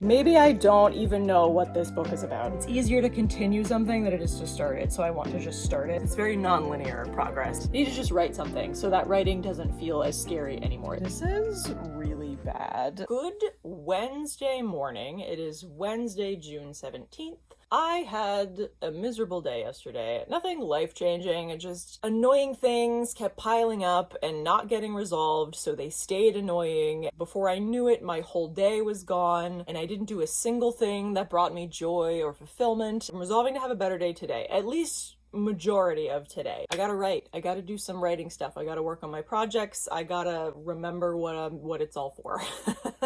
Maybe I don't even know what this book is about. It's easier to continue something than it is to start it, so I want to just start it. It's very non-linear progress. I need to just write something so that writing doesn't feel as scary anymore. This is really bad. Good Wednesday morning. It is Wednesday, June 17th. I had a miserable day yesterday. Nothing life-changing, just annoying things kept piling up and not getting resolved, so they stayed annoying. Before I knew it, my whole day was gone, and I didn't do a single thing that brought me joy or fulfillment. I'm resolving to have a better day today, at least majority of today. I gotta write. I gotta do some writing stuff. I gotta work on my projects. I gotta remember what it's all for.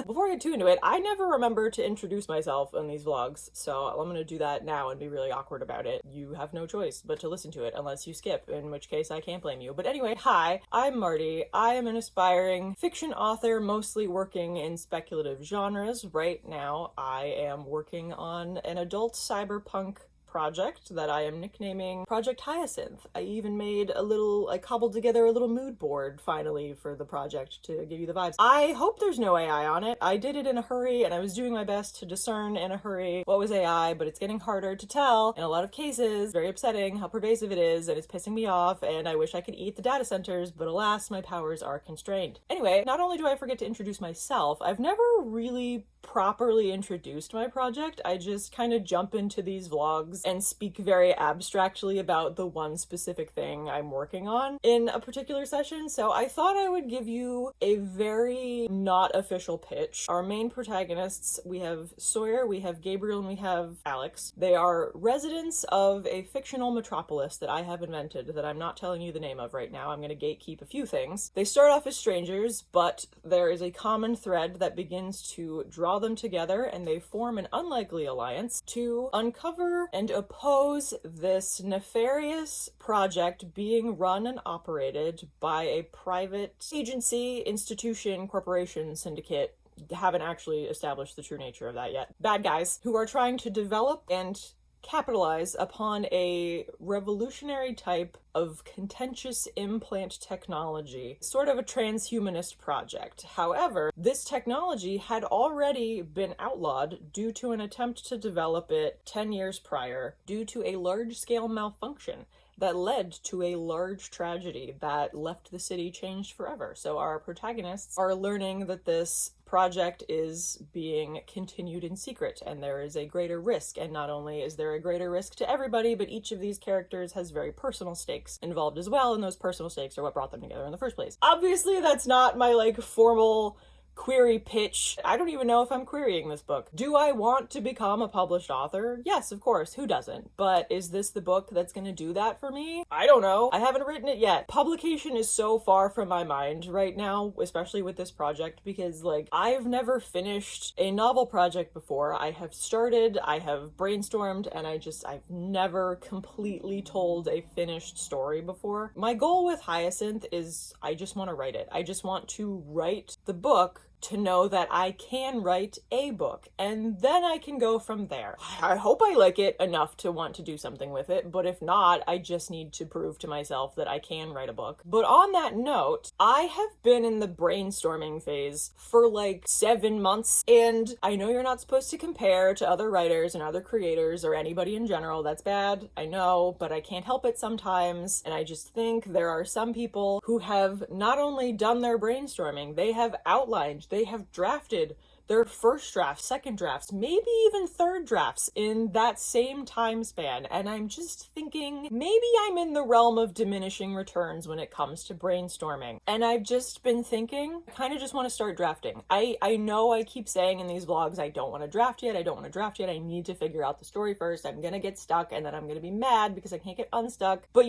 Before I get too into it, I never remember to introduce myself in these vlogs, so I'm gonna do that now and be really awkward about it. You have no choice but to listen to it unless you skip, in which case I can't blame you. But anyway, hi, I'm Marty. I am an aspiring fiction author, mostly working in speculative genres. Right now, I am working on an adult cyberpunk project that I am nicknaming Project Hyacinth. I cobbled together a little mood board finally for the project to give you the vibes. I hope there's no AI on it. I did it in a hurry and I was doing my best to discern in a hurry what was AI, but it's getting harder to tell in a lot of cases. Very upsetting how pervasive it is, and it's pissing me off, and I wish I could eat the data centers, but alas, my powers are constrained. Anyway, not only do I forget to introduce myself, I've never really properly introduced my project. I just kind of jump into these vlogs and speak very abstractly about the one specific thing I'm working on in a particular session, so I thought I would give you a very not official pitch. Our main protagonists, we have Sawyer, we have Gabriel, and we have Alex. They are residents of a fictional metropolis that I have invented that I'm not telling you the name of right now. I'm going to gatekeep a few things. They start off as strangers, but there is a common thread that begins to draw them together, and they form an unlikely alliance to uncover and oppose this nefarious project being run and operated by a private agency, institution, corporation, syndicate. Haven't actually established the true nature of that yet. Bad guys who are trying to develop and capitalize upon a revolutionary type of contentious implant technology, sort of a transhumanist project. However, this technology had already been outlawed due to an attempt to develop it 10 years prior due to a large-scale malfunction that led to a large tragedy that left the city changed forever. So our protagonists are learning that this project is being continued in secret, and there is a greater risk. And not only is there a greater risk to everybody, but each of these characters has very personal stakes involved as well, and those personal stakes are what brought them together in the first place. Obviously, that's not my formal query pitch. I don't even know if I'm querying this book. Do I want to become a published author? Yes, of course. Who doesn't? But is this the book that's going to do that for me? I don't know. I haven't written it yet. Publication is so far from my mind right now, especially with this project, because I've never finished a novel project before. I have started, I have brainstormed, and I've never completely told a finished story before. My goal with Hyacinth is I just want to write it. I just want to write the book to know that I can write a book, and then I can go from there. I hope I like it enough to want to do something with it, but if not, I just need to prove to myself that I can write a book. But on that note, I have been in the brainstorming phase for 7 months, and I know you're not supposed to compare to other writers and other creators or anybody in general. That's bad, I know, but I can't help it sometimes, and I just think there are some people who have not only done their brainstorming, they have outlined, they have drafted their first drafts, second drafts, maybe even third drafts in that same time span. And I'm just thinking, maybe I'm in the realm of diminishing returns when it comes to brainstorming. And I've just been thinking, I kind of just want to start drafting. I know I keep saying in these vlogs, I don't want to draft yet, I need to figure out the story first. I'm gonna get stuck, and then I'm gonna be mad because I can't get unstuck. But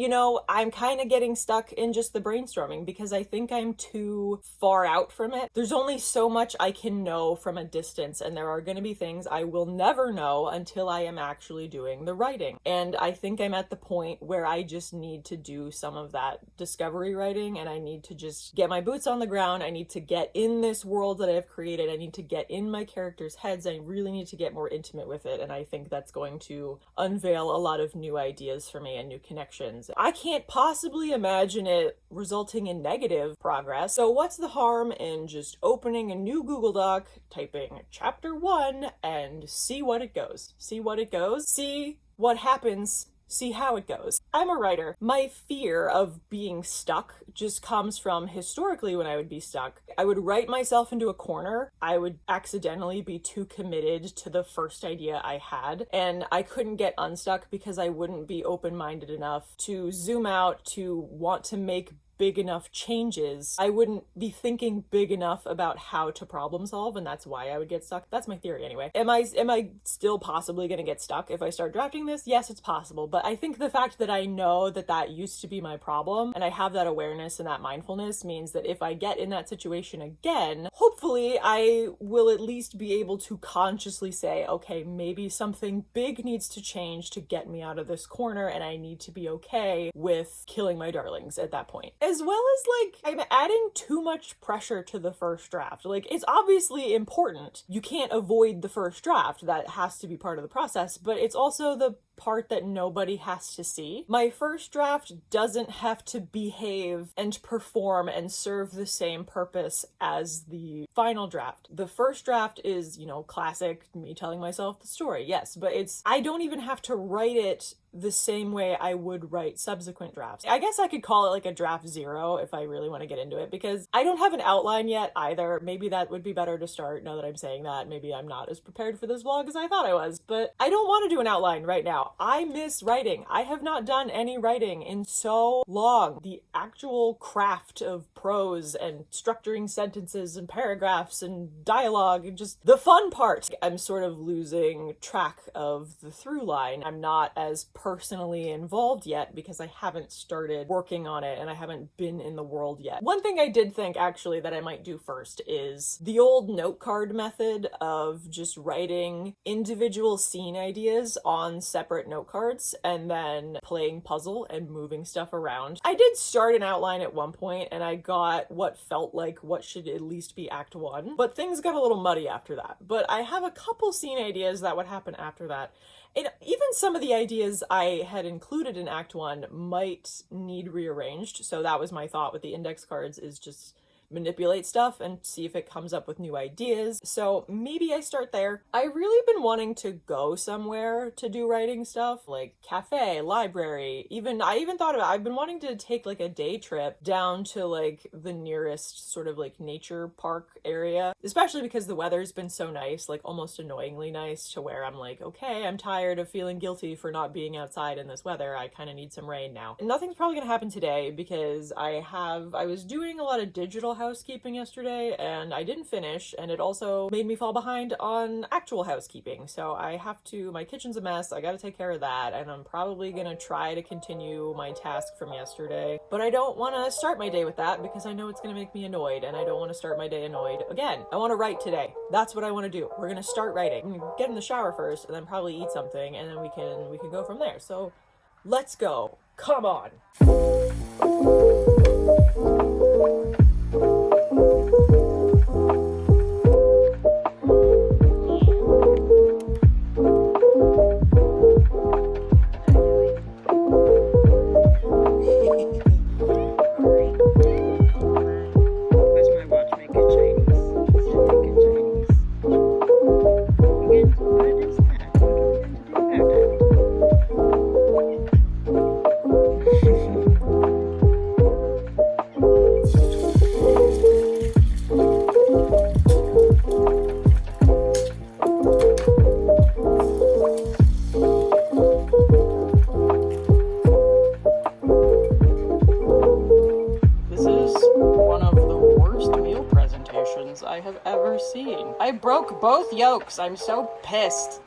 I'm kind of getting stuck in just the brainstorming because I think I'm too far out from it. There's only so much I can know from a distance, and there are going to be things I will never know until I am actually doing the writing. And I think I'm at the point where I just need to do some of that discovery writing, and I need to just get my boots on the ground. I need to get in this world that I've created. I need to get in my characters' heads. I really need to get more intimate with it, and I think that's going to unveil a lot of new ideas for me and new connections. I can't possibly imagine it resulting in negative progress, so what's the harm in just opening a new Google Doc, typing chapter 1 and see what it goes. See what it goes. See what happens. See how it goes. I'm a writer. My fear of being stuck just comes from historically when I would be stuck. I would write myself into a corner. I would accidentally be too committed to the first idea I had, and I couldn't get unstuck because I wouldn't be open-minded enough to zoom out, to want to make big enough changes. I wouldn't be thinking big enough about how to problem solve, and that's why I would get stuck. That's my theory anyway. Am I still possibly gonna get stuck if I start drafting this? Yes, it's possible, but I think the fact that I know that that used to be my problem, and I have that awareness and that mindfulness means that if I get in that situation again, hopefully I will at least be able to consciously say, okay, maybe something big needs to change to get me out of this corner, and I need to be okay with killing my darlings at that point. As well as, like, I'm adding too much pressure to the first draft. Like, it's obviously important. You can't avoid the first draft. That has to be part of the process, but it's also the part that nobody has to see. My first draft doesn't have to behave and perform and serve the same purpose as the final draft. The first draft is, classic me telling myself the story, yes, but I don't even have to write it the same way I would write subsequent drafts. I guess I could call it like a draft 0 if I really want to get into it, because I don't have an outline yet either. Maybe that would be better to start now that I'm saying that. Maybe I'm not as prepared for this vlog as I thought I was, but I don't want to do an outline right now. I miss writing. I have not done any writing in so long. The actual craft of prose and structuring sentences and paragraphs and dialogue and just the fun part. I'm sort of losing track of the through line. I'm not as personally involved yet because I haven't started working on it and I haven't been in the world yet. One thing I did think actually that I might do first is the old note card method of just writing individual scene ideas on separate note cards and then playing puzzle and moving stuff around. I did start an outline at one point and I got what felt like what should at least be Act 1, but things got a little muddy after that. But I have a couple scene ideas that would happen after that. And even some of the ideas I had included in Act 1 might need rearranged. So that was my thought with the index cards, is just manipulate stuff and see if it comes up with new ideas. So maybe I start there. I've really been wanting to go somewhere to do writing stuff, like cafe, library, I even thought about, I've been wanting to take like a day trip down to like the nearest sort of like nature park area, especially because the weather's been so nice, like almost annoyingly nice, to where I'm like, okay, I'm tired of feeling guilty for not being outside in this weather. I kind of need some rain now. And nothing's probably gonna happen today because I was doing a lot of digital housekeeping yesterday and I didn't finish, and it also made me fall behind on actual housekeeping. So my kitchen's a mess, I gotta take care of that, and I'm probably gonna try to continue my task from yesterday. But I don't want to start my day with that because I know it's gonna make me annoyed, and I don't want to start my day annoyed again. I want to write today. That's what I want to do. We're gonna start writing. I'm gonna get in the shower first and then probably eat something, and then we can go from there. So let's go. Come on. I have ever seen. I broke both yolks. I'm so pissed.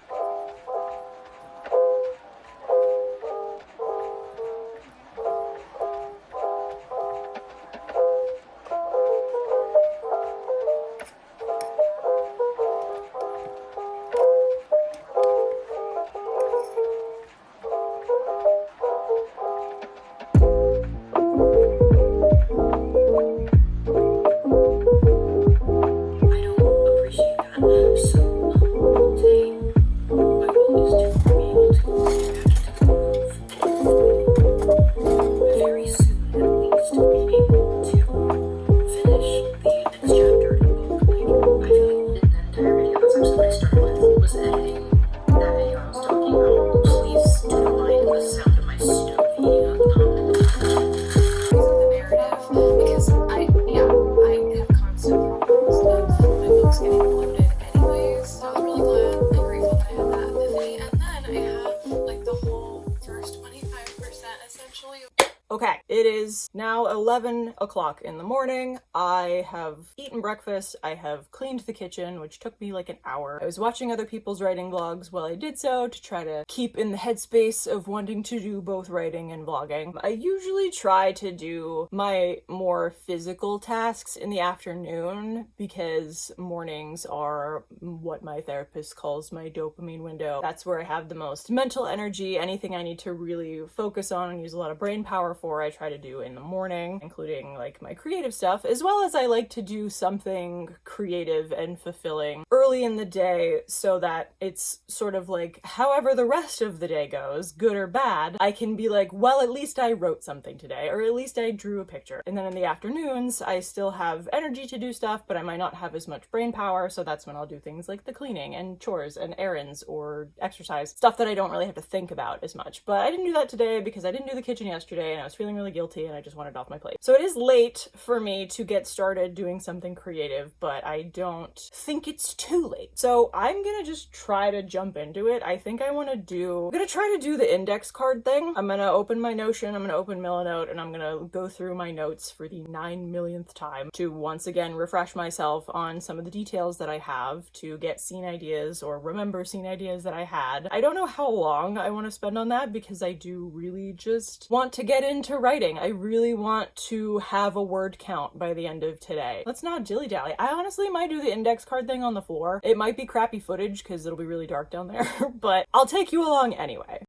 Okay, it is now 11 o'clock in the morning. I have eaten breakfast. I have cleaned the kitchen, which took me like an hour. I was watching other people's writing vlogs while I did so to try to keep in the headspace of wanting to do both writing and vlogging. I usually try to do my more physical tasks in the afternoon because mornings are what my therapist calls my dopamine window. That's where I have the most mental energy. Anything I need to really focus on and use a lot of brain power for, I try to do in the morning, including like my creative stuff, as well as I like to do something creative and fulfilling early in the day so that it's sort of like however the rest of the day goes, good or bad, I can be like, well, at least I wrote something today, or at least I drew a picture. And then in the afternoons, I still have energy to do stuff, but I might not have as much brain power, so that's when I'll do things like the cleaning and chores and errands or exercise, stuff that I don't really have to think about as much. But I didn't do that today because I didn't do the kitchen yesterday and I was feeling really guilty and I just wanted it off my plate. So it is late for me to get started doing something creative, but I don't think it's too late. So I'm gonna just try to jump into it. I think I'm gonna try to do the index card thing. I'm gonna open my Notion, I'm gonna open Milanote, and I'm gonna go through my notes for the 9 millionth time to once again refresh myself on some of the details that I have, to get scene ideas or remember scene ideas that I had. I don't know how long I want to spend on that because I do really just want to get into writing. I really want to have a word count by the end of today. Let's not dilly-dally. I honestly might do the index card thing on the floor. It might be crappy footage because it'll be really dark down there, but I'll take you along anyway.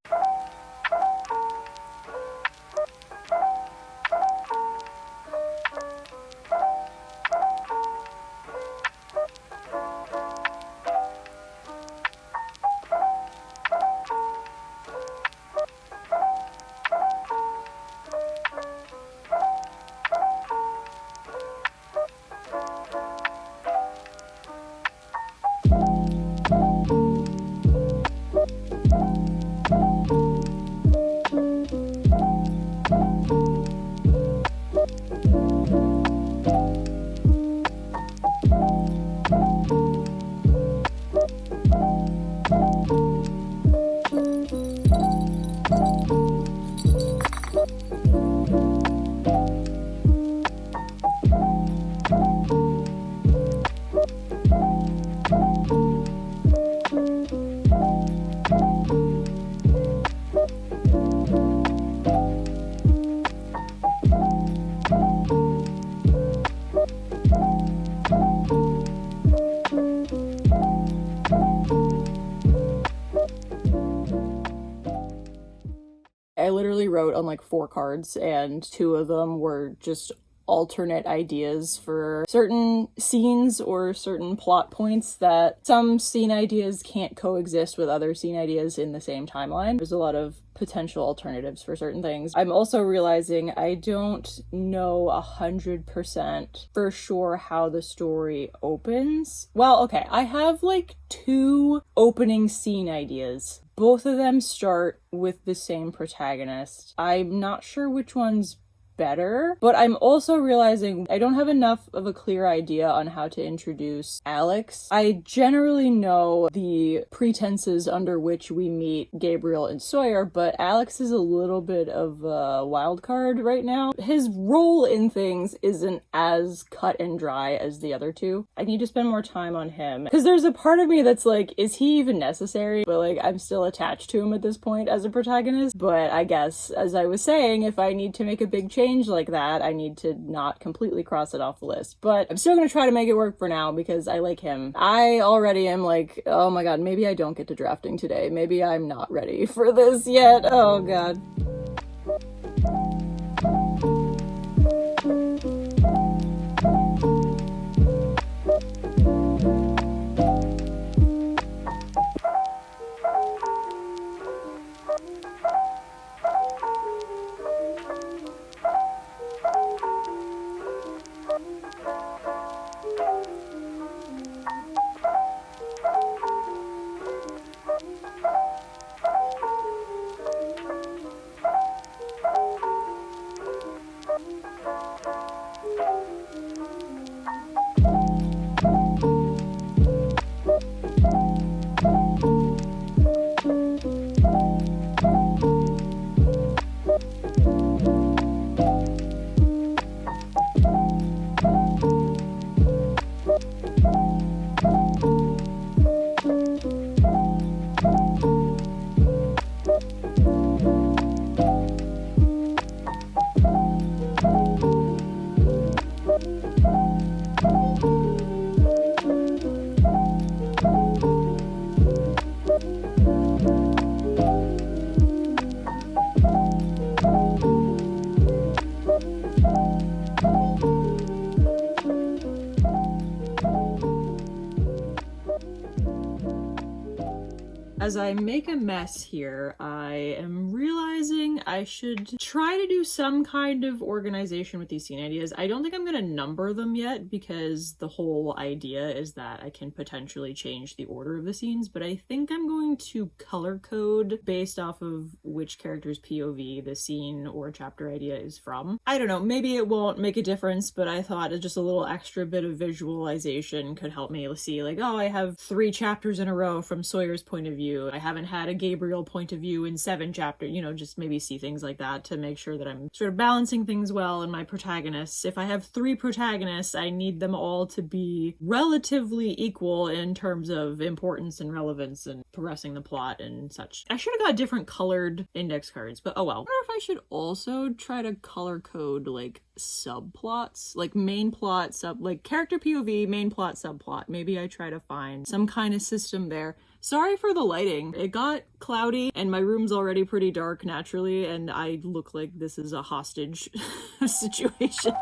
I literally wrote on like 4 cards, and 2 of them were just alternate ideas for certain scenes or certain plot points that some scene ideas can't coexist with other scene ideas in the same timeline. There's a lot of potential alternatives for certain things. I'm also realizing I don't know 100% for sure how the story opens. Well, okay, I have like 2 opening scene ideas. Both of them start with the same protagonist. I'm not sure which one's better, but I'm also realizing I don't have enough of a clear idea on how to introduce Alex. I generally know the pretenses under which we meet Gabriel and Sawyer, but Alex is a little bit of a wild card right now. His role in things isn't as cut and dry as the other 2. I need to spend more time on him because there's a part of me that's like, is he even necessary? But like, I'm still attached to him at this point as a protagonist. But I guess, as I was saying, if I need to make a big change like that, I need to not completely cross it off the list. But I'm still gonna try to make it work for now because I like him. I already am like, oh my god, maybe I don't get to drafting today. Maybe I'm not ready for this yet. Oh god. As I make a mess here, I am realizing I should try to do some kind of organization with these scene ideas. I don't think I'm gonna number them yet because the whole idea is that I can potentially change the order of the scenes, but I think I'm going to color code based off of which character's POV the scene or chapter idea is from. I don't know, maybe it won't make a difference, but I thought just a little extra bit of visualization could help me see, like, oh, I have 3 chapters in a row from Sawyer's point of view. I haven't had a Gabriel point of view in 7 chapters, you know, just maybe see things like that to make sure that I'm sort of balancing things well. And my protagonists, if I have 3 protagonists, I need them all to be relatively equal in terms of importance and relevance and progressing the plot and such. I should have got different colored index cards, but oh well. I wonder if I should also try to color code like subplots, like main plot, like character POV, main plot, subplot. Maybe I try to find some kind of system there. Sorry for the lighting. It got cloudy and my room's already pretty dark naturally, and I look like this is a hostage situation.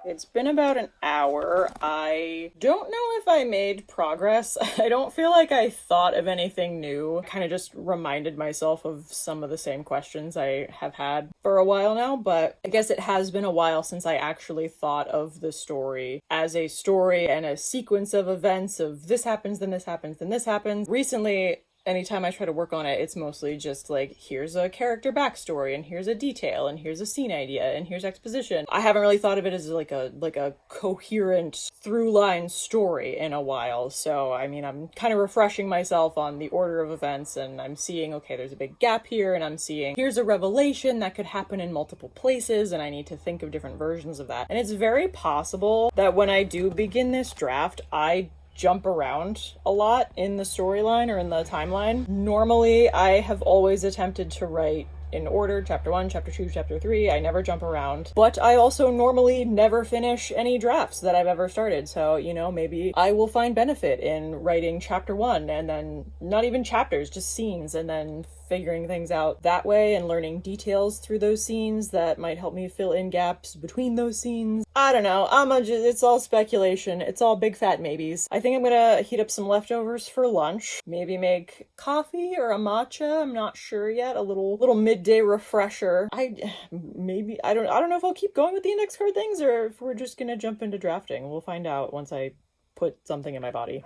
It's been about an hour. I don't know if I made progress. I don't feel like I thought of anything new. Kind of just reminded myself of some of the same questions I have had for a while now, but I guess it has been a while since I actually thought of the story as a story and a sequence of events of this happens, then this happens, then this happens. Recently, anytime I try to work on it, it's mostly just like, here's a character backstory, and here's a detail, and here's a scene idea, and here's exposition. I haven't really thought of it as like a coherent through-line story in a while, so I mean, I'm kind of refreshing myself on the order of events, and I'm seeing, okay, there's a big gap here, and I'm seeing, here's a revelation that could happen in multiple places, and I need to think of different versions of that. And it's very possible that when I do begin this draft, I jump around a lot in the storyline or in the timeline. Normally, I have always attempted to write in order, chapter 1, chapter 2, chapter 3. I never jump around. But I also normally never finish any drafts that I've ever started. So, you know, maybe I will find benefit in writing chapter 1 and then not even chapters, just scenes, and then figuring things out that way and learning details through those scenes that might help me fill in gaps between those scenes. I don't know. It's all speculation. It's all big fat maybes. I think I'm gonna heat up some leftovers for lunch. Maybe make coffee or a matcha. I'm not sure yet. A little midday refresher. I don't know if I'll keep going with the index card things or if we're just gonna jump into drafting. We'll find out once I put something in my body.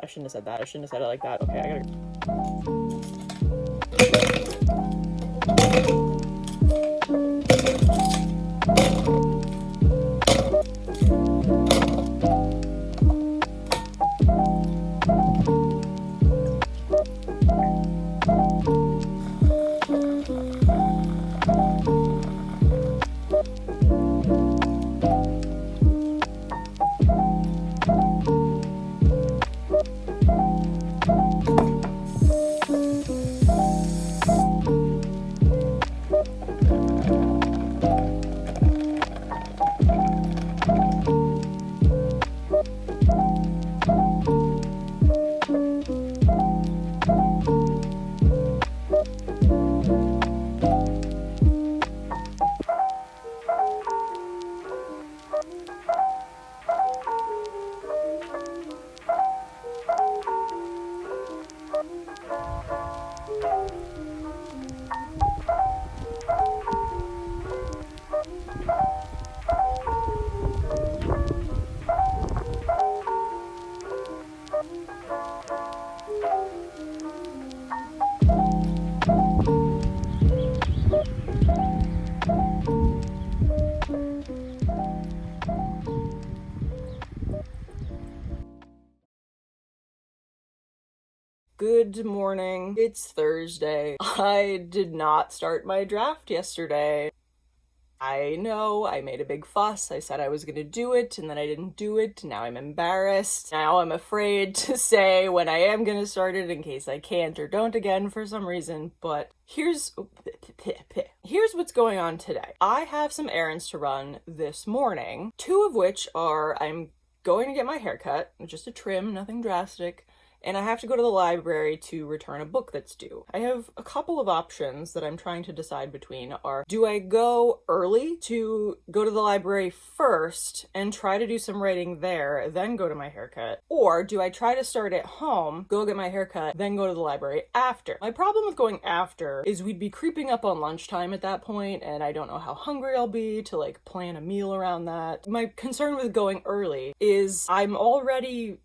I shouldn't have said that. I shouldn't have said it like that. Okay, I gotta... Good morning. It's Thursday. I did not start my draft yesterday. I know, I made a big fuss. I said I was gonna do it, and then I didn't do it. Now I'm embarrassed. Now I'm afraid to say when I am gonna start it in case I can't or don't again for some reason. But here's what's going on today. I have some errands to run this morning, two of which are I'm going to get my hair cut, just a trim, nothing drastic. And I have to go to the library to return a book that's due. I have a couple of options that I'm trying to decide between are, do I go early to go to the library first and try to do some writing there, then go to my haircut? Or do I try to start at home, go get my haircut, then go to the library after? My problem with going after is we'd be creeping up on lunchtime at that point, and I don't know how hungry I'll be to like plan a meal around that. My concern with going early is I'm already...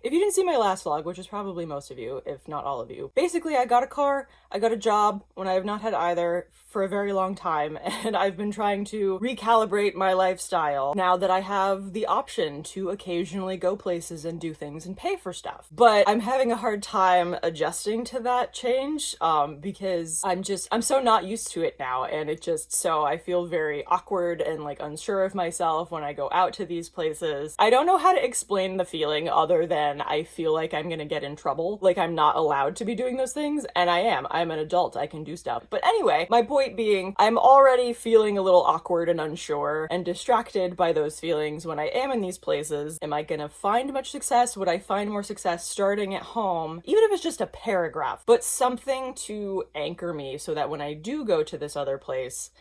If you didn't see my last vlog, which is probably most of you, if not all of you, basically I got a car, I got a job when I have not had either for a very long time, and I've been trying to recalibrate my lifestyle now that I have the option to occasionally go places and do things and pay for stuff. But I'm having a hard time adjusting to that change because I'm so not used to it now, and so I feel very awkward and like unsure of myself when I go out to these places. I don't know how to explain the feeling other than I feel like I'm gonna get in trouble, like I'm not allowed to be doing those things, and I am. I'm an adult, I can do stuff. But anyway, my point being, I'm already feeling a little awkward and unsure and distracted by those feelings when I am in these places. Am I gonna find much success? Would I find more success starting at home? Even if it's just a paragraph, but something to anchor me so that when I do go to this other place,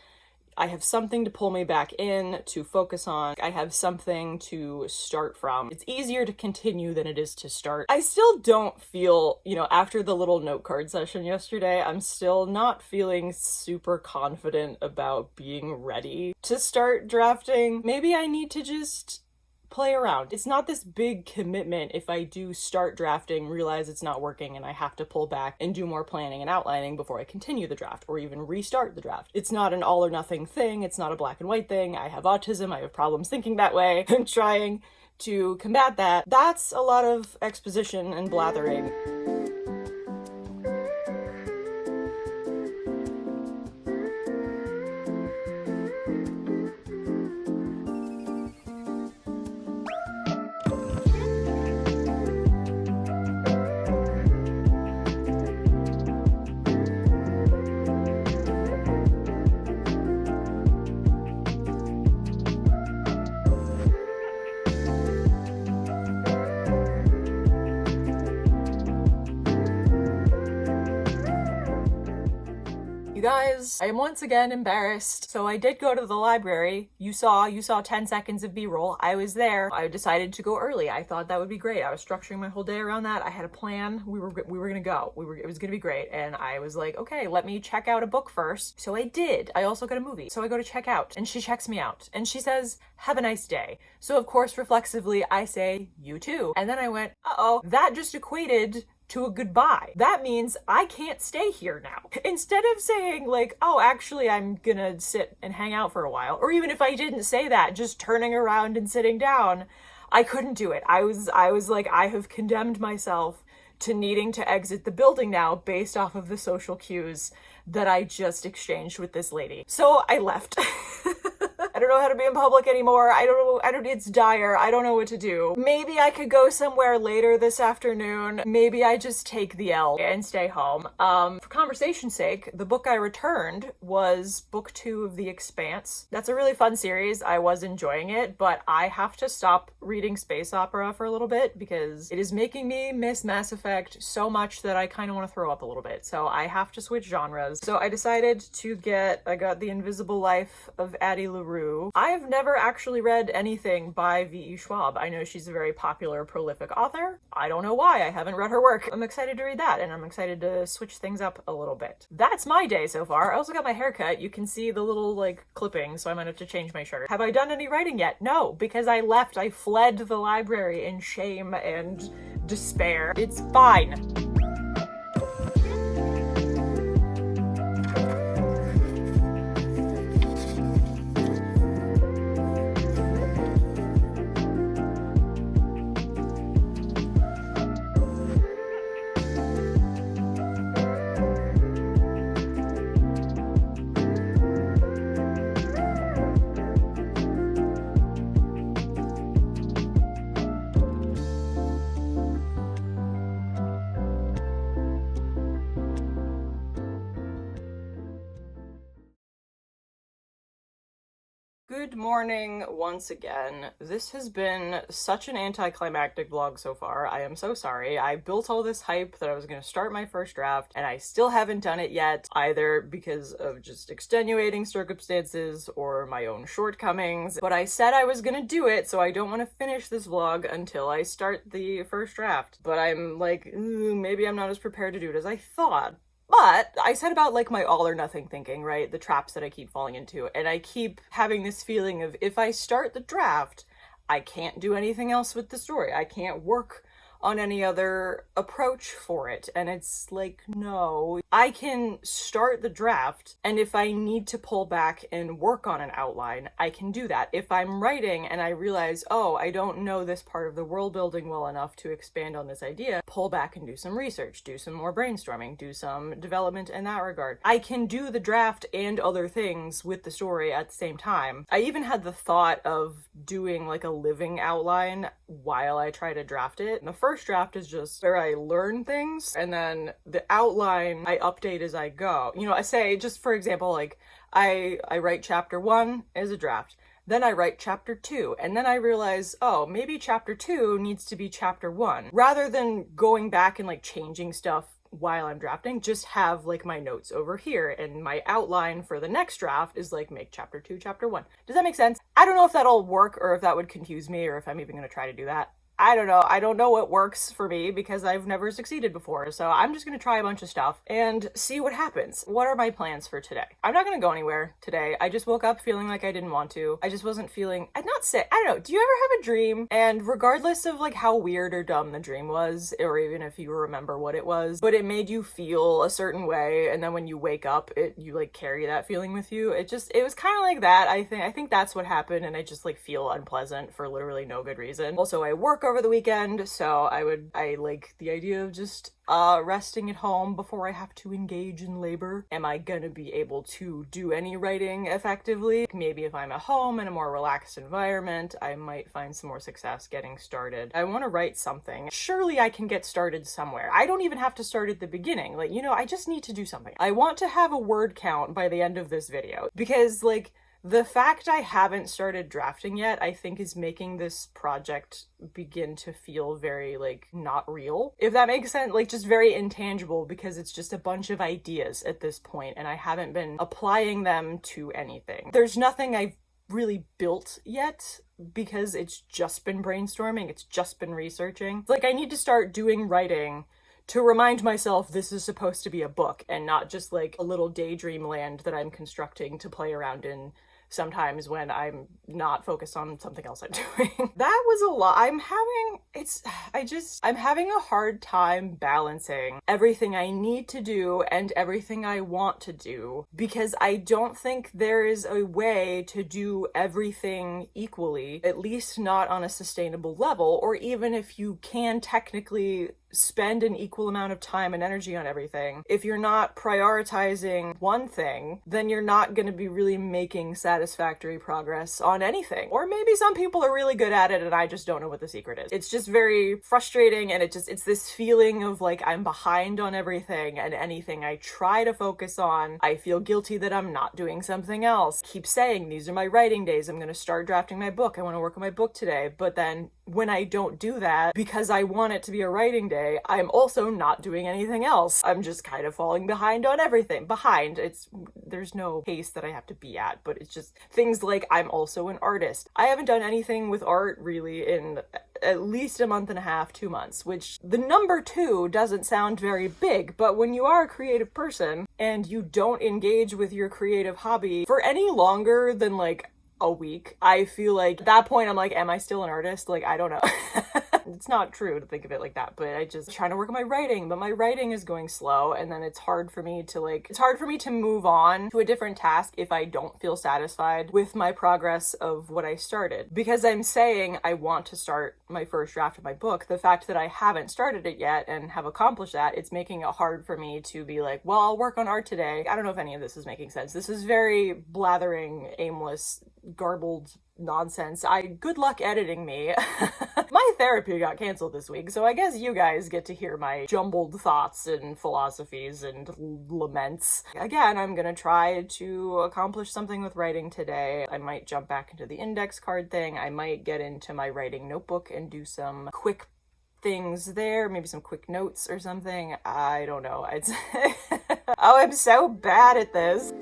I have something to pull me back in, to focus on. I have something to start from. It's easier to continue than it is to start. I still don't feel, after the little note card session yesterday, I'm still not feeling super confident about being ready to start drafting. Maybe I need to just play around. It's not this big commitment if I do start drafting, realize it's not working, and I have to pull back and do more planning and outlining before I continue the draft or even restart the draft. It's not an all or nothing thing. It's not a black and white thing. I have autism. I have problems thinking that way. I'm trying to combat that. That's a lot of exposition and blathering. You guys, I am once again embarrassed. So I did go to the library. You saw 10 seconds of B-roll. I was there. I decided to go early. I thought that would be great. I was structuring my whole day around that. I had a plan. We were gonna go. It was gonna be great. And I was like, okay, let me check out a book first. So I did. I also got a movie. So I go to check out, and she checks me out. And she says, have a nice day. So of course, reflexively, I say, you too. And then I went, uh-oh, that just equated to a goodbye. That means I can't stay here now. Instead of saying like, oh, actually I'm gonna sit and hang out for a while, or even if I didn't say that, just turning around and sitting down, I couldn't do it. I was like, I have condemned myself to needing to exit the building now based off of the social cues that I just exchanged with this lady. So I left. I don't know how to be in public anymore. It's dire. I don't know what to do. Maybe I could go somewhere later this afternoon. Maybe I just take the L and stay home. For conversation's sake, the book I returned was book 2 of The Expanse. That's a really fun series. I was enjoying it, but I have to stop reading space opera for a little bit because it is making me miss Mass Effect so much that I kind of want to throw up a little bit. So I have to switch genres. So I decided I got The Invisible Life of Addie LaRue. I have never actually read anything by V.E. Schwab. I know she's a very popular, prolific author. I don't know why. I haven't read her work. I'm excited to read that, and I'm excited to switch things up a little bit. That's my day so far. I also got my hair cut. You can see the little, clipping, so I might have to change my shirt. Have I done any writing yet? No, because I left. I fled the library in shame and despair. It's fine. Good morning once again. This has been such an anticlimactic vlog so far. I am so sorry. I built all this hype that I was going to start my first draft, and I still haven't done it yet, either because of just extenuating circumstances or my own shortcomings. But I said I was going to do it, so I don't want to finish this vlog until I start the first draft. But I'm like, maybe I'm not as prepared to do it as I thought. But I said about like my all or nothing thinking, right? The traps that I keep falling into. And I keep having this feeling of if I start the draft, I can't do anything else with the story. I can't work on any other approach for it. And it's like, no, I can start the draft, and if I need to pull back and work on an outline, I can do that. If I'm writing and I realize, oh, I don't know this part of the world building well enough to expand on this idea, pull back and do some research, do some more brainstorming, do some development in that regard. I can do the draft and other things with the story at the same time. I even had the thought of doing like a living outline while I try to draft it. And the first draft is just where I learn things, and then the outline I update as I go. You know, I say, just for example, like I write chapter 1 as a draft, then I write chapter 2, and then I realize, oh, maybe chapter 2 needs to be chapter 1. Rather than going back and like changing stuff while I'm drafting, just have like my notes over here, and my outline for the next draft is like make chapter 2 chapter 1. Does that make sense? I don't know if that'll work or if that would confuse me or if I'm even going to try to do that. I don't know. I don't know what works for me because I've never succeeded before. So I'm just going to try a bunch of stuff and see what happens. What are my plans for today? I'm not going to go anywhere today. I just woke up feeling like I didn't want to. I just wasn't feeling, I'd not say, I don't know. Do you ever have a dream? And regardless of like how weird or dumb the dream was, or even if you remember what it was, but it made you feel a certain way. And then when you wake up, you like carry that feeling with you. It was kind of like that. I think that's what happened. And I just like feel unpleasant for literally no good reason. Also, I work over the weekend, so I like the idea of just resting at home before I have to engage in labor. Am I gonna be able to do any writing effectively? Maybe if I'm at home in a more relaxed environment, I might find some more success getting started. I want to write something. Surely I can get started somewhere. I don't even have to start at the beginning. Like, you know, I just need to do something. I want to have a word count by the end of this video, because like the fact I haven't started drafting yet, I think, is making this project begin to feel very, like, not real. If that makes sense, like, just very intangible, because it's just a bunch of ideas at this point, and I haven't been applying them to anything. There's nothing I've really built yet, because it's just been brainstorming, it's just been researching. It's like, I need to start doing writing to remind myself this is supposed to be a book, and not just, like, a little daydream land that I'm constructing to play around in sometimes when I'm not focused on something else I'm doing. That was a lot. I'm having a hard time balancing everything I need to do and everything I want to do, because I don't think there is a way to do everything equally, at least not on a sustainable level, or even if you can technically spend an equal amount of time and energy on everything. If you're not prioritizing one thing, then you're not going to be really making satisfactory progress on anything. Or maybe some people are really good at it and I just don't know what the secret is. It's just very frustrating, and it's this feeling of like I'm behind on everything, and anything I try to focus on, I feel guilty that I'm not doing something else. I keep saying these are my writing days, I'm going to start drafting my book, I want to work on my book today, but then when I don't do that because I want it to be a writing day, I'm also not doing anything else. I'm just kind of falling behind on everything. There's no pace that I have to be at, but it's just things like I'm also an artist. I haven't done anything with art really in at least a month and a half, 2 months, which the number 2 doesn't sound very big, but when you are a creative person and you don't engage with your creative hobby for any longer than like a week, I feel like at that point I'm like, am I still an artist? Like, I don't know. It's not true to think of it like that, but I just trying to work on my writing, but my writing is going slow, and then it's hard for me to move on to a different task if I don't feel satisfied with my progress of what I started. Because I'm saying I want to start my first draft of my book, the fact that I haven't started it yet and have accomplished that, it's making it hard for me to be like, well, I'll work on art today. I don't know if any of this is making sense. This is very blathering, aimless, garbled nonsense. Good luck editing me. My therapy got canceled this week, so I guess you guys get to hear my jumbled thoughts and philosophies and laments. Again, I'm gonna try to accomplish something with writing today. I might jump back into the index card thing. I might get into my writing notebook and do some quick things there, maybe some quick notes or something. I don't know. It's oh, I'm so bad at this.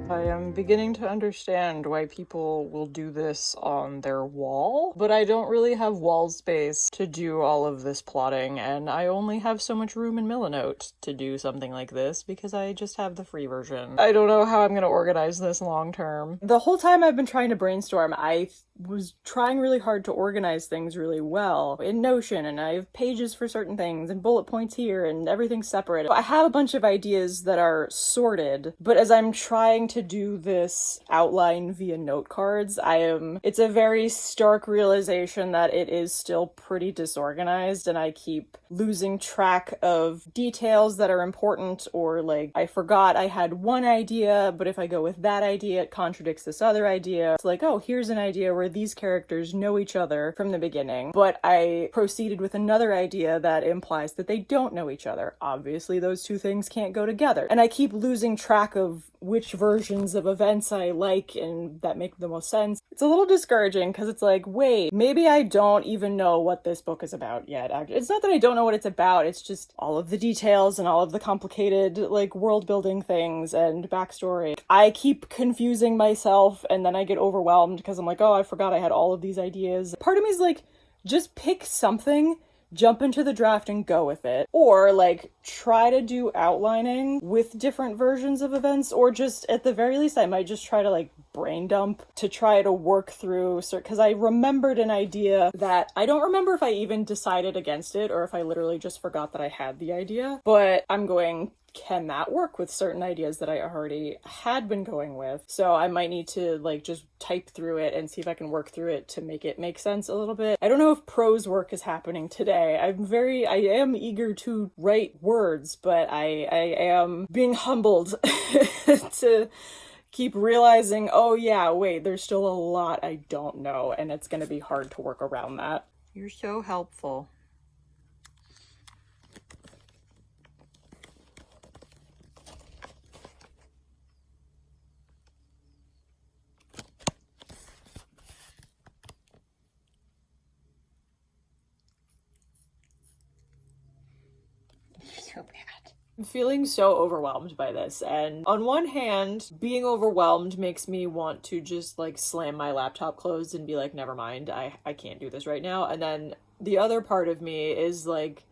I am beginning to understand why people will do this on their wall, but I don't really have wall space to do all of this plotting, and I only have so much room in Milanote to do something like this because I just have the free version. I don't know how I'm gonna organize this long term. The whole time I've been trying to brainstorm, I was trying really hard to organize things really well in Notion, and I have pages for certain things and bullet points here and everything's separate. I have a bunch of ideas that are sorted, but as I'm trying to do this outline via note cards, it's a very stark realization that it is still pretty disorganized, and I keep losing track of details that are important, or like I forgot I had one idea, but if I go with that idea it contradicts this other idea. It's like, oh, here's an idea where these characters know each other from the beginning, but I proceeded with another idea that implies that they don't know each other. Obviously those two things can't go together, and I keep losing track of which versions of events I like and that make the most sense. It's a little discouraging because it's like, wait, maybe I don't even know what this book is about yet. It's not that I don't know what it's about, it's just all of the details and all of the complicated like world building things and backstory. I keep confusing myself, and then I get overwhelmed because I'm like, oh, I forgot I had all of these ideas. Part of me is like, just pick something, jump into the draft and go with it. Or like try to do outlining with different versions of events, or just at the very least I might just try to like brain dump to try to work through, because I remembered an idea that I don't remember if I even decided against it or if I literally just forgot that I had the idea, but I'm going, can that work with certain ideas that I already had been going with? So I might need to like just type through it and see if I can work through it to make it make sense a little bit. I don't know if prose work is happening today. I am eager to write words, but I am being humbled to keep realizing, oh yeah, wait, there's still a lot I don't know, and it's gonna be hard to work around that. You're so helpful. So bad. I'm feeling so overwhelmed by this, and on one hand, being overwhelmed makes me want to just like slam my laptop closed and be like, never mind, I can't do this right now. And then the other part of me is like,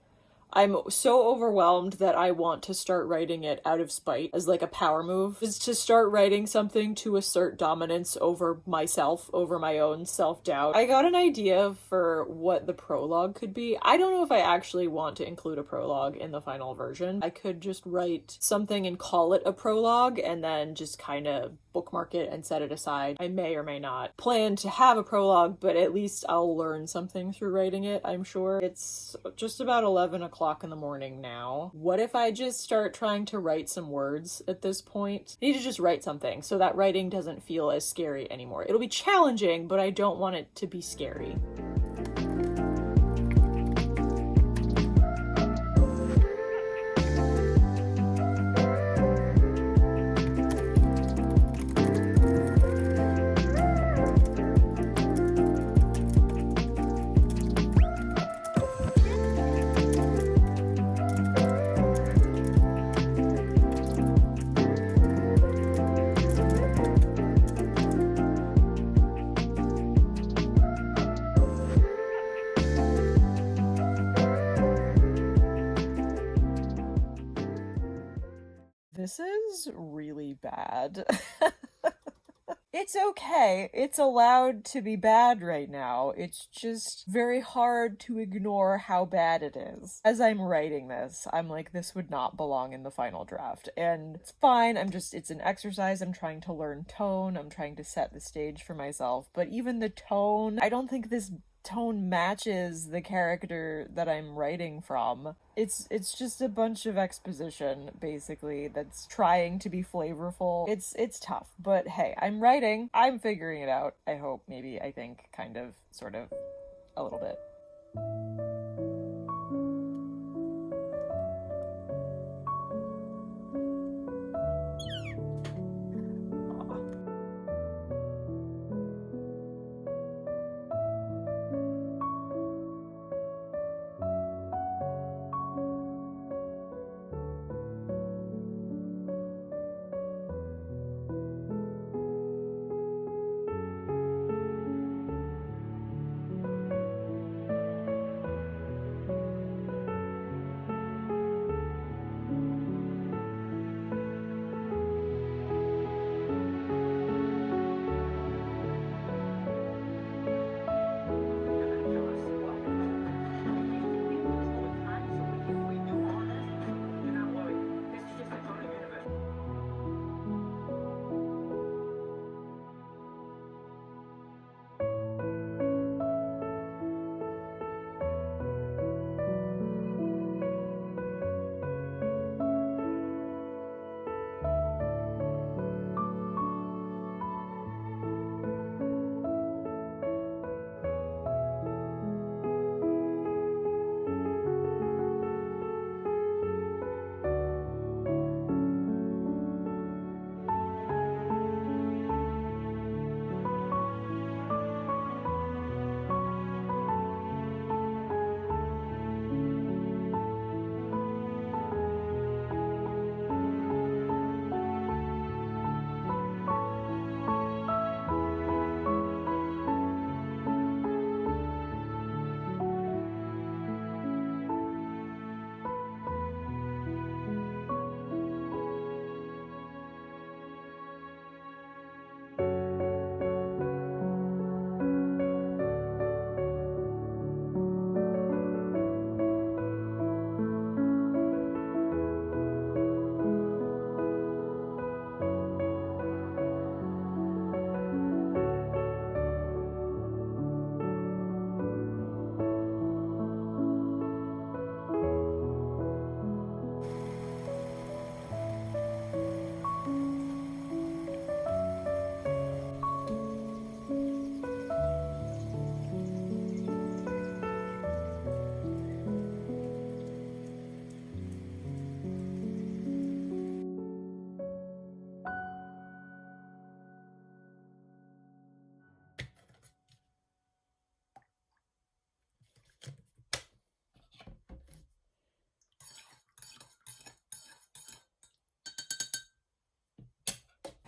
I'm so overwhelmed that I want to start writing it out of spite as like a power move, is to start writing something to assert dominance over myself, over my own self-doubt. I got an idea for what the prologue could be. I don't know if I actually want to include a prologue in the final version. I could just write something and call it a prologue and then just kind of bookmark it and set it aside. I may or may not plan to have a prologue, but at least I'll learn something through writing it, I'm sure. It's just about 11 o'clock in the morning now. What if I just start trying to write some words at this point? I need to just write something so that writing doesn't feel as scary anymore. It'll be challenging, but I don't want it to be scary. This is really bad. It's okay. It's allowed to be bad right now. It's just very hard to ignore how bad it is. As I'm writing this, I'm like, this would not belong in the final draft. And it's fine. It's an exercise. I'm trying to learn tone. I'm trying to set the stage for myself. But even the tone, I don't think this tone matches the character that I'm writing from. It's just a bunch of exposition, basically, that's trying to be flavorful. It's tough, but hey, I'm writing. I'm figuring it out. I hope, maybe, I think, kind of, sort of, a little bit.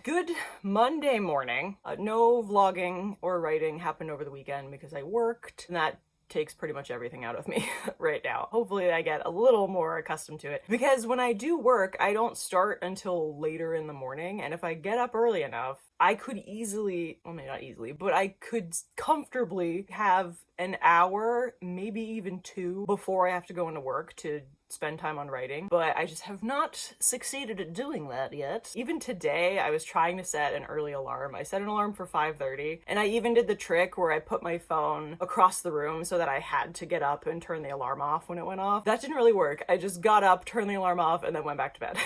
Good Monday morning. No vlogging or writing happened over the weekend because I worked, and that takes pretty much everything out of me right now. Hopefully I get a little more accustomed to it, because when I do work, I don't start until later in the morning, and if I get up early enough, I could easily, well, maybe not easily, but I could comfortably have an hour, maybe even 2, before I have to go into work to spend time on writing, but I just have not succeeded at doing that yet. Even today, I was trying to set an early alarm. I set an alarm for 5:30, and I even did the trick where I put my phone across the room so that I had to get up and turn the alarm off when it went off. That didn't really work. I just got up, turned the alarm off, and then went back to bed.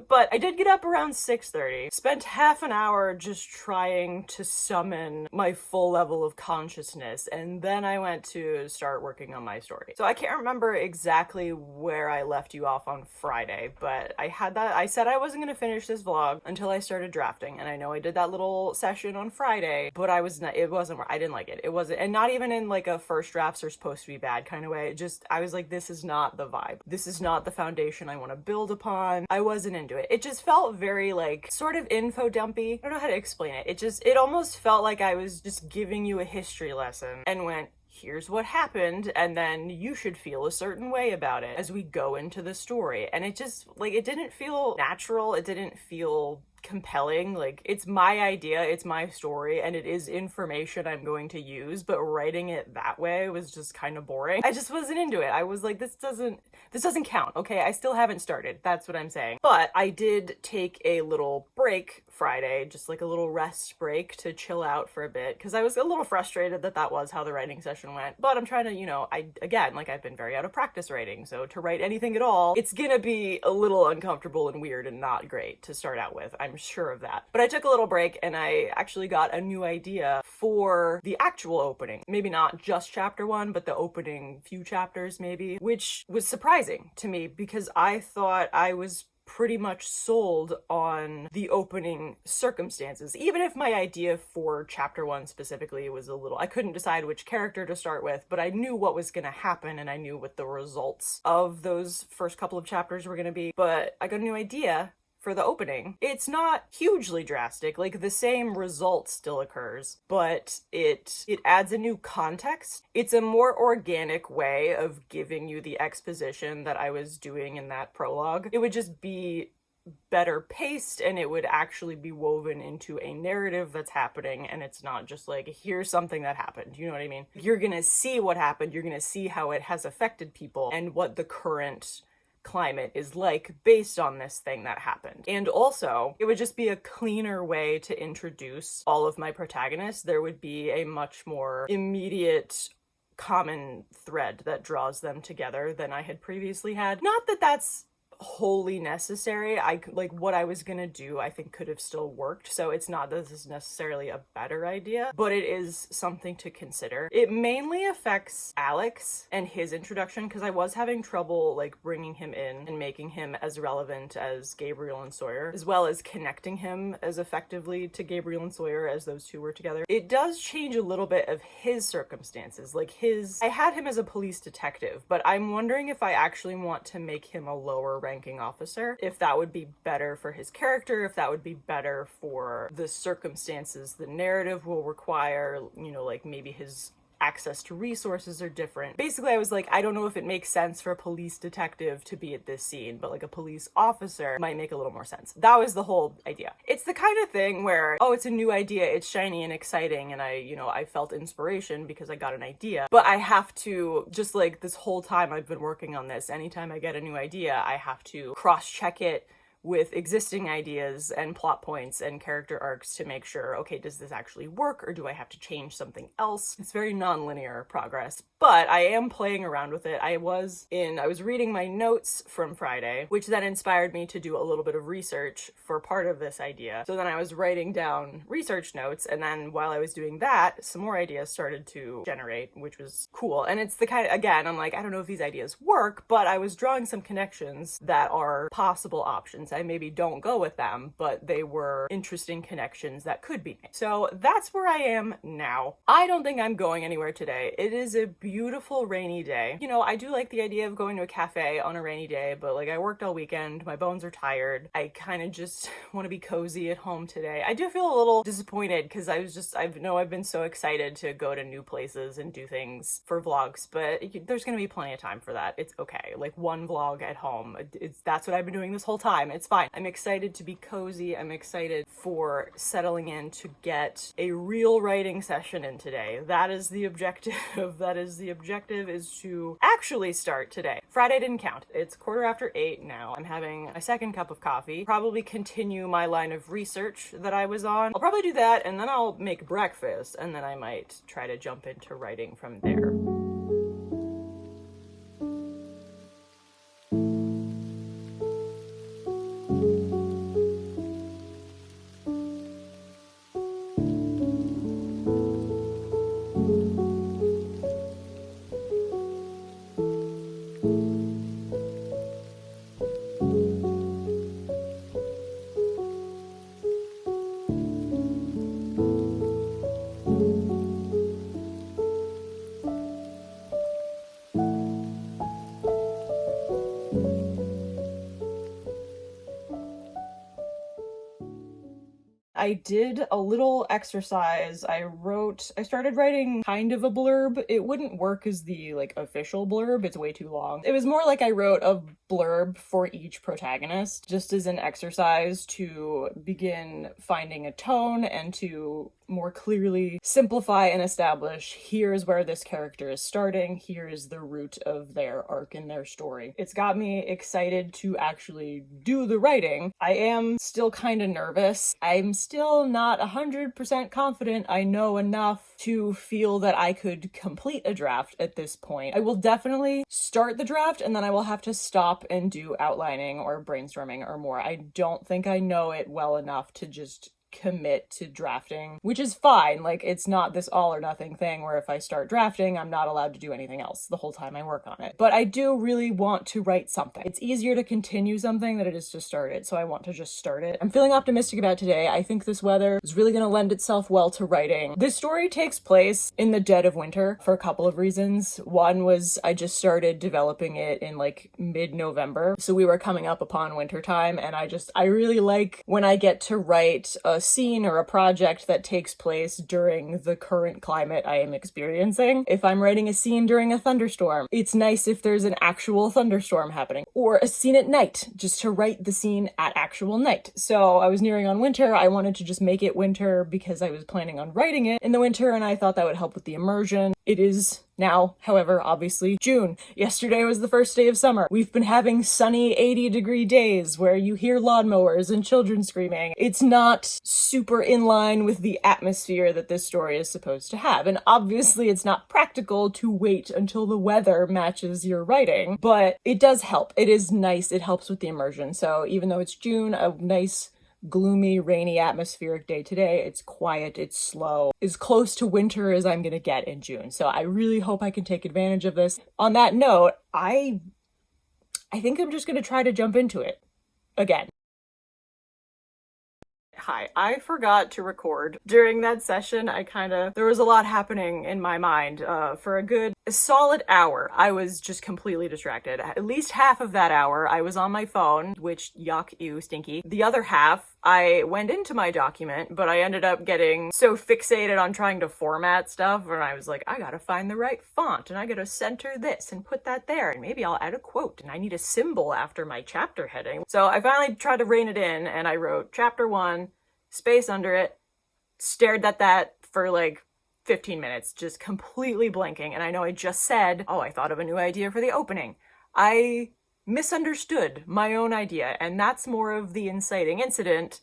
But I did get up around 6:30, spent half an hour just trying to summon my full level of consciousness, and then I went to start working on my story. So I can't remember exactly where I left you off on Friday, but I said I wasn't going to finish this vlog until I started drafting, and I know I did that little session on Friday, but I didn't like it. It wasn't, and not even in like a first drafts are supposed to be bad kind of way. I was like, this is not the vibe. This is not the foundation I want to build upon. I wasn't into it. It just felt very like sort of info dumpy. I don't know how to explain it. It almost felt like I was just giving you a history lesson and went, here's what happened, and then you should feel a certain way about it as we go into the story. And it just, like, it didn't feel natural. It didn't feel compelling. Like, it's my idea, it's my story, and it is information I'm going to use, but writing it that way was just kind of boring. I just wasn't into it. I was like, this doesn't count. Okay, I still haven't started. That's what I'm saying. But I did take a little break Friday, just like a little rest break to chill out for a bit, because I was a little frustrated that was how the writing session went. But I'm trying to, I've been very out of practice writing, so to write anything at all, it's gonna be a little uncomfortable and weird and not great to start out with. I'm sure of that. But I took a little break, and I actually got a new idea for the actual opening. Maybe not just chapter 1, but the opening few chapters maybe, which was surprising to me because I thought I was pretty much sold on the opening circumstances. Even if my idea for chapter 1 specifically was I couldn't decide which character to start with, but I knew what was going to happen, and I knew what the results of those first couple of chapters were going to be. But I got a new idea for the opening. It's not hugely drastic, like the same result still occurs, but it adds a new context. It's a more organic way of giving you the exposition that I was doing in that prologue. It would just be better paced, and it would actually be woven into a narrative that's happening, and it's not just like, here's something that happened. You know what I mean? You're gonna see what happened, you're gonna see how it has affected people, and what the current climate is like based on this thing that happened. And also, it would just be a cleaner way to introduce all of my protagonists. There would be a much more immediate common thread that draws them together than I had previously had. Not that that's wholly necessary. What I was gonna do, I think could have still worked, so it's not that this is necessarily a better idea, but it is something to consider. It mainly affects Alex and his introduction, because I was having trouble bringing him in and making him as relevant as Gabriel and Sawyer, as well as connecting him as effectively to Gabriel and Sawyer as those two were together. It does change a little bit of his circumstances. I had him as a police detective, but I'm wondering if I actually want to make him a lower ranking officer, if that would be better for his character, if that would be better for the circumstances the narrative will require, maybe his access to resources are different. Basically, I was like, I don't know if it makes sense for a police detective to be at this scene, but a police officer might make a little more sense. That was the whole idea. It's the kind of thing where, it's a new idea, it's shiny and exciting, and I felt inspiration because I got an idea, but I have to, just this whole time I've been working on this, anytime I get a new idea, I have to cross-check it with existing ideas and plot points and character arcs to make sure, okay, does this actually work, or do I have to change something else? It's very non-linear progress, but I am playing around with it. I was reading my notes from Friday, which then inspired me to do a little bit of research for part of this idea. So then I was writing down research notes, and then while I was doing that, some more ideas started to generate, which was cool. And it's the kind of, again, I'm like, I don't know if these ideas work, but I was drawing some connections that are possible options. I maybe don't go with them, but they were interesting connections that could be made. So that's where I am now. I don't think I'm going anywhere today. It is a beautiful rainy day. You know, I do like the idea of going to a cafe on a rainy day, but like I worked all weekend, my bones are tired. I kind of just want to be cozy at home today. I do feel a little disappointed because I've been so excited to go to new places and do things for vlogs, but there's gonna be plenty of time for that. It's okay. Like one vlog at home. That's what I've been doing this whole time. It's fine. I'm excited to be cozy. I'm excited for settling in to get a real writing session in today. That is the objective. Is to actually start today. Friday didn't count. It's 8:15 now. I'm having my second cup of coffee. Probably continue my line of research that I was on. I'll probably do that and then I'll make breakfast and then I might try to jump into writing from there. I did a little exercise. I started writing kind of a blurb. It wouldn't work as the like official blurb. It's way too long. It was more like I wrote a blurb for each protagonist just as an exercise to begin finding a tone and to more clearly simplify and establish here's where this character is starting, here is the root of their arc in their story. It's got me excited to actually do the writing. I am still kind of nervous. I'm still not 100% confident I know enough to feel that I could complete a draft at this point. I will definitely start the draft and then I will have to stop and do outlining or brainstorming or more. I don't think I know it well enough to just commit to drafting, which is fine. Like, it's not this all or nothing thing where if I start drafting, I'm not allowed to do anything else the whole time I work on it. But I do really want to write something. It's easier to continue something than it is to start it, so I want to just start it. I'm feeling optimistic about today. I think this weather is really going to lend itself well to writing. This story takes place in the dead of winter for a couple of reasons. One was I just started developing it in like mid-November, so we were coming up upon winter time, and I really like when I get to write a scene or a project that takes place during the current climate I am experiencing. If I'm writing a scene during a thunderstorm, it's nice if there's an actual thunderstorm happening, or a scene at night, just to write the scene at actual night. So I was nearing on winter. I wanted to just make it winter because I was planning on writing it in the winter, and I thought that would help with the immersion. It is now, however, obviously June. Yesterday was the first day of summer. We've been having sunny 80-degree days where you hear lawnmowers and children screaming. It's not super in line with the atmosphere that this story is supposed to have. And obviously it's not practical to wait until the weather matches your writing, but it does help. It is nice. It helps with the immersion. So even though it's June, a nice gloomy, rainy, atmospheric day today. It's quiet, it's slow, as close to winter as I'm gonna get in June. So I really hope I can take advantage of this. On that note, I think I'm just gonna try to jump into it again. Hi, I forgot to record. During that session, there was a lot happening in my mind. For a solid hour, I was just completely distracted. At least half of that hour, I was on my phone, which, yuck, ew, stinky. The other half, I went into my document, but I ended up getting so fixated on trying to format stuff, and I was like, I gotta find the right font, and I gotta center this and put that there, and maybe I'll add a quote, and I need a symbol after my chapter heading. So I finally tried to rein it in, and I wrote chapter 1, space under it, stared at that for like 15 minutes, just completely blanking. And I know I just said, oh, I thought of a new idea for the opening. I misunderstood my own idea, and that's more of the inciting incident.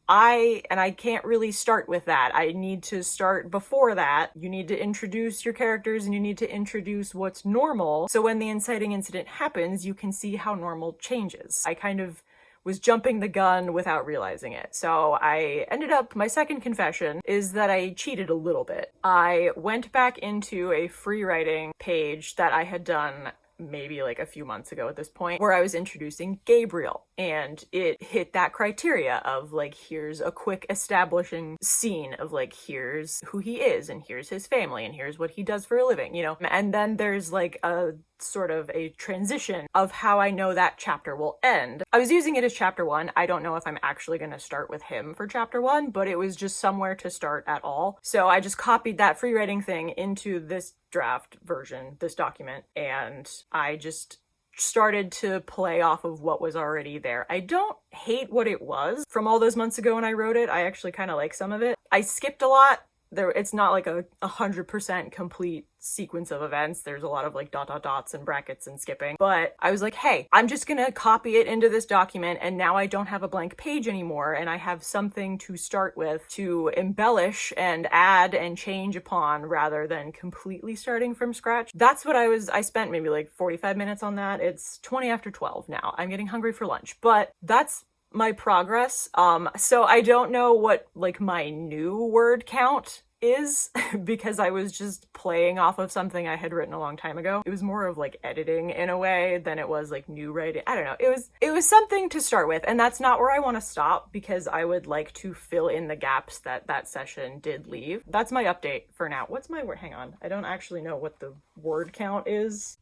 I can't really start with that. I need to start before that. You need to introduce your characters and you need to introduce what's normal. So when the inciting incident happens, you can see how normal changes. I kind of was jumping the gun without realizing it. So my second confession is that I cheated a little bit. I went back into a free writing page that I had done maybe like a few months ago at this point, where I was introducing Gabriel, and it hit that criteria of like, here's a quick establishing scene of like, here's who he is, and here's his family, and here's what he does for a living, you know? And then there's like a sort of a transition of how I know that chapter will end. I was using it as chapter 1. I don't know if I'm actually going to start with him for chapter 1, but it was just somewhere to start at all. So I just copied that free writing thing into this draft version, this document, and I just started to play off of what was already there. I don't hate what it was from all those months ago when I wrote it. I actually kind of like some of it. I skipped a lot. It's not like a 100% complete sequence of events. There's a lot of like dots and brackets and skipping. But I was like, hey, I'm just gonna copy it into this document, and now I don't have a blank page anymore, and I have something to start with to embellish and add and change upon rather than completely starting from scratch. That's what I spent maybe like 45 minutes on that. It's 20 after 12 now. I'm getting hungry for lunch, but that's my progress. So I don't know what like my new word count is because I was just playing off of something I had written a long time ago. It was more of like editing in a way than it was like new writing. I don't know. It was something to start with, and that's not where I want to stop because I would like to fill in the gaps that session did leave. That's my update for now. What's my word? Hang on. I don't actually know what the word count is.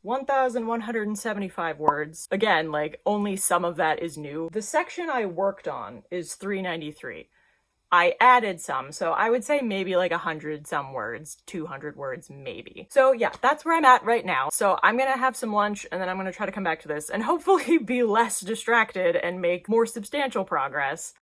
1,175 words. Again, like only some of that is new. The section I worked on is 393. I added some, so I would say maybe like 100 some words, 200 words maybe. So yeah, that's where I'm at right now. So I'm gonna have some lunch and then I'm gonna try to come back to this and hopefully be less distracted and make more substantial progress.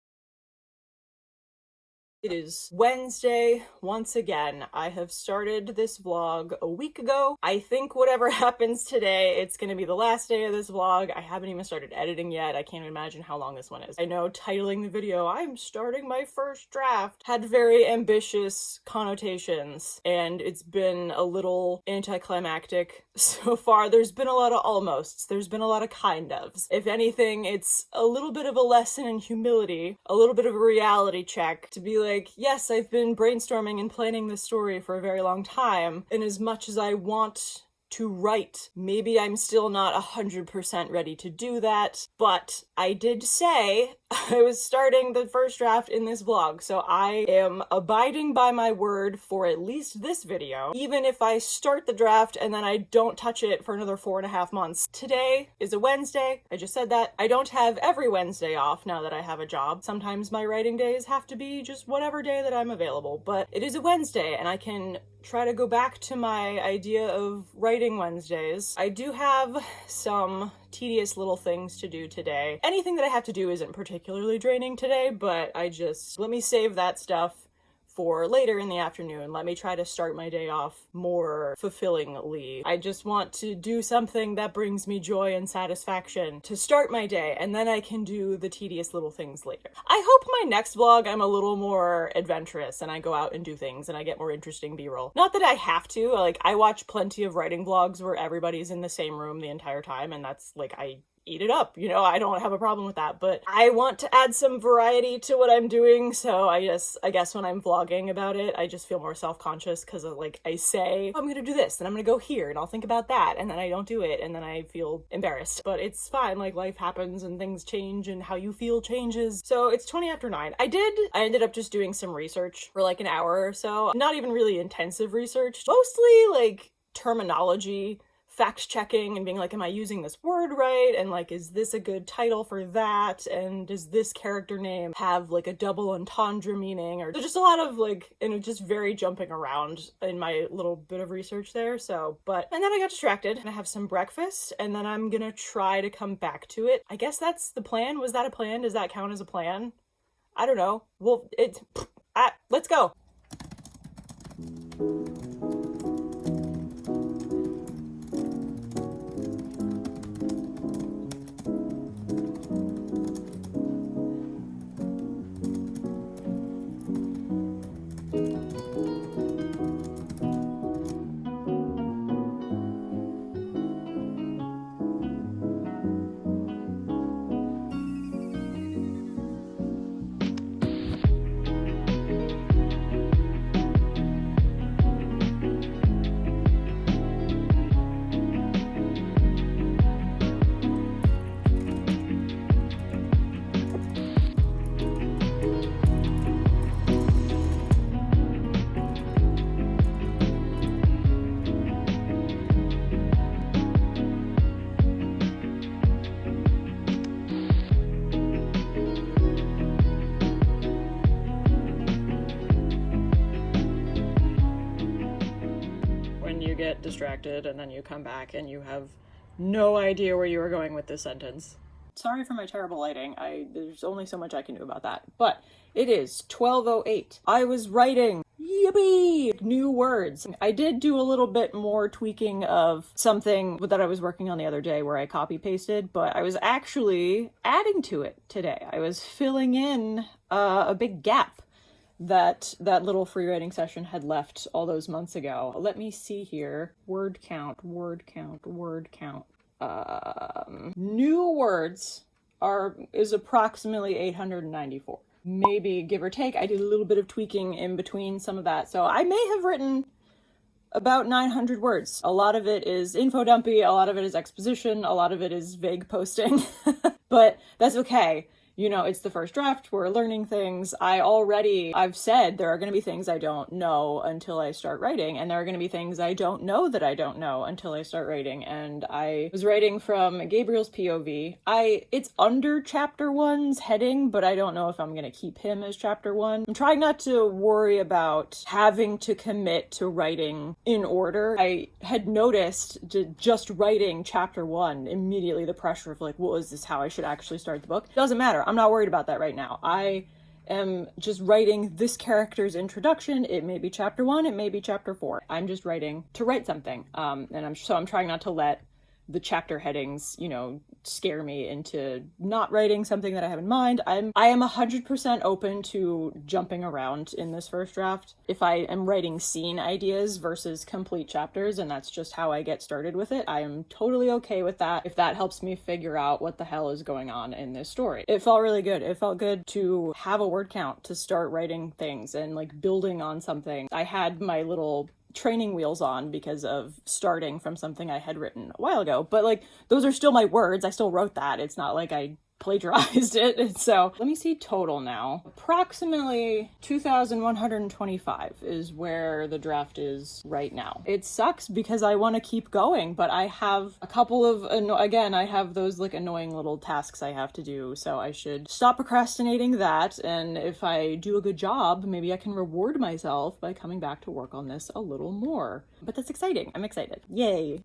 It is Wednesday once again. I have started this vlog a week ago. I think whatever happens today, it's gonna be the last day of this vlog. I haven't even started editing yet. I can't imagine how long this one is. I know titling the video, "I'm starting my first draft," had very ambitious connotations, and it's been a little anticlimactic so far. There's been a lot of almosts. There's been a lot of kind ofs. If anything, it's a little bit of a lesson in humility, a little bit of a reality check to be like, yes, I've been brainstorming and planning this story for a very long time, and as much as I want to write, maybe I'm still not 100% ready to do that, but I did say I was starting the first draft in this vlog, so I am abiding by my word for at least this video, even if I start the draft and then I don't touch it for another 4.5 months. Today is a Wednesday. I just said that. I don't have every Wednesday off now that I have a job. Sometimes my writing days have to be just whatever day that I'm available, but it is a Wednesday and I can try to go back to my idea of writing Wednesdays. I do have some tedious little things to do today. Anything that I have to do isn't particularly draining today, but let me save that stuff for later in the afternoon. Let me try to start my day off more fulfillingly. I just want to do something that brings me joy and satisfaction to start my day, and then I can do the tedious little things later. I hope my next vlog I'm a little more adventurous and I go out and do things and I get more interesting b-roll. Not that I have to, like I watch plenty of writing vlogs where everybody's in the same room the entire time, and that's like, I eat it up, you know, I don't have a problem with that, but I want to add some variety to what I'm doing, so I guess when I'm vlogging about it, I just feel more self-conscious because like I say, oh, I'm gonna do this, and I'm gonna go here, and I'll think about that, and then I don't do it, and then I feel embarrassed, but it's fine, like life happens and things change and how you feel changes. So it's 20 after 9. I ended up just doing some research for like an hour or so, not even really intensive research, mostly like terminology, fact-checking and being like, am I using this word right? And like, is this a good title for that? And does this character name have like a double entendre meaning? Or just a lot of like, and just very jumping around in my little bit of research there. So, and then I got distracted and I have some breakfast and then I'm gonna try to come back to it. I guess that's the plan. Was that a plan? Does that count as a plan? I don't know. Well, let's go. distracted, and then you come back and you have no idea where you were going with this sentence. Sorry for my terrible lighting. There's only so much I can do about that. But it is 12:08. I was writing, yippee, new words. I did do a little bit more tweaking of something that I was working on the other day where I copy pasted, but I was actually adding to it today. I was filling in a big gap that little free writing session had left all those months ago. Let me see here. Word count. New words is approximately 894. Maybe give or take. I did a little bit of tweaking in between some of that. So I may have written about 900 words. A lot of it is info dumpy, a lot of it is exposition, a lot of it is vague posting. But that's okay. You know, it's the first draft, we're learning things. I've said there are going to be things I don't know until I start writing, and there are going to be things I don't know that I don't know until I start writing. And I was writing from Gabriel's POV. It's under chapter 1's heading, but I don't know if I'm going to keep him as chapter 1. I'm trying not to worry about having to commit to writing in order. I had noticed just writing chapter 1, immediately the pressure of like, well, is this how I should actually start the book? Doesn't matter. I'm not worried about that right now. I am just writing this character's introduction. It may be chapter 1, it may be chapter 4. I'm just writing to write something. And I'm trying not to let the chapter headings, scare me into not writing something that I have in mind. I am 100% open to jumping around in this first draft. If I am writing scene ideas versus complete chapters, and that's just how I get started with it, I am totally okay with that if that helps me figure out what the hell is going on in this story. It felt really good. It felt good to have a word count, to start writing things and like building on something. I had my little training wheels on because of starting from something I had written a while ago, but like those are still my words. I still wrote that. It's not like I plagiarized it. So let me see total now. Approximately 2,125 is where the draft is right now. It sucks because I want to keep going, but I have a couple of, I have those like annoying little tasks I have to do. So I should stop procrastinating that. And if I do a good job, maybe I can reward myself by coming back to work on this a little more. But that's exciting. I'm excited. Yay.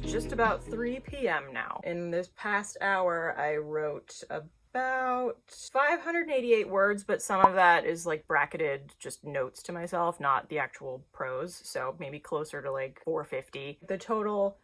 Just about 3 p.m. now. In this past hour, I wrote about 588 words, but some of that is like bracketed just notes to myself, not the actual prose, so maybe closer to like 450. The total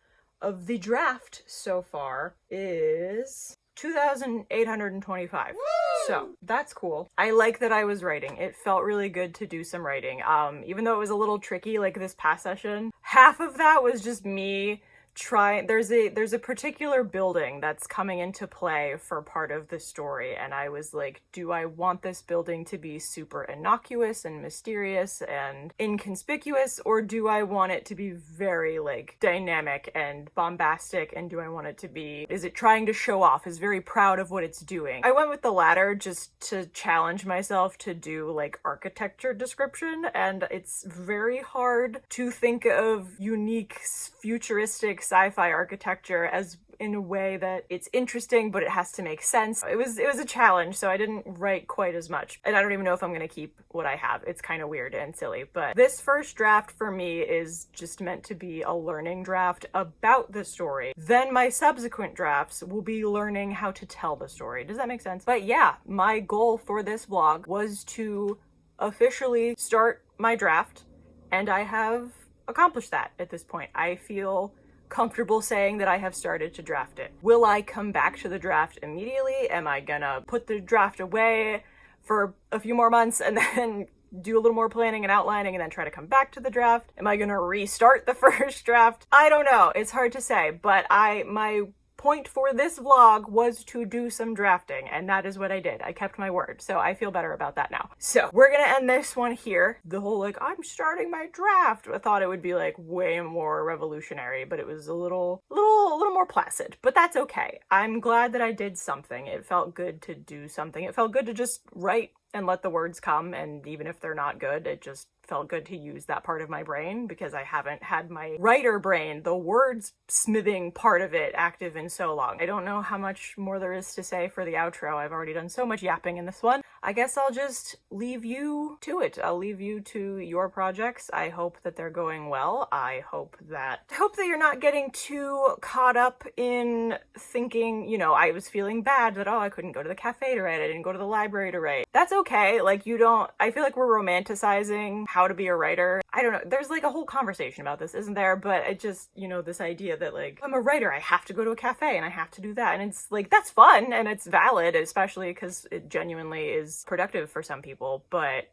of the draft so far is 2,825. Woo! So that's cool. I like that I was writing. It felt really good to do some writing. Even though it was a little tricky, like this past session, half of that was just me there's a particular building that's coming into play for part of the story, and I was like, do I want this building to be super innocuous and mysterious and inconspicuous, or do I want it to be very like dynamic and bombastic, and do I want it to be, is it trying to show off, is very proud of what it's doing? I went with the latter just to challenge myself to do like architecture description, and it's very hard to think of unique futuristic sci-fi architecture as in a way that it's interesting, but it has to make sense. It was a challenge, so I didn't write quite as much. And I don't even know if I'm gonna keep what I have. It's kind of weird and silly, but this first draft for me is just meant to be a learning draft about the story. Then my subsequent drafts will be learning how to tell the story. Does that make sense? But yeah, my goal for this vlog was to officially start my draft, and I have accomplished that at this point. I feel comfortable saying that I have started to draft it. Will I come back to the draft immediately? Am I gonna put the draft away for a few more months and then do a little more planning and outlining and then try to come back to the draft? Am I gonna restart the first draft? I don't know. It's hard to say, but my point for this vlog was to do some drafting, and that is what I did. I kept my word, so I feel better about that now. So we're gonna end this one here. The whole like, I'm starting my draft, I thought it would be like way more revolutionary, but it was a little more placid, but that's okay. I'm glad that I did something. It felt good to do something. It felt good to just write and let the words come, and even if they're not good, it just felt good to use that part of my brain, because I haven't had my writer brain, the words smithing part of it, active in so long. I don't know how much more there is to say for the outro. I've already done so much yapping in this one. I guess I'll just leave you to it. I'll leave you to your projects. I hope that they're going well. I hope that you're not getting too caught up in thinking, you know, I was feeling bad that, oh, I couldn't go to the cafe to write, I didn't go to the library to write. That's okay. Like, I feel like we're romanticizing how to be a writer. I don't know. There's like a whole conversation about this, isn't there? But it just, you know, this idea that like, I'm a writer, I have to go to a cafe and I have to do that. And it's like, that's fun and it's valid, especially because it genuinely is productive for some people.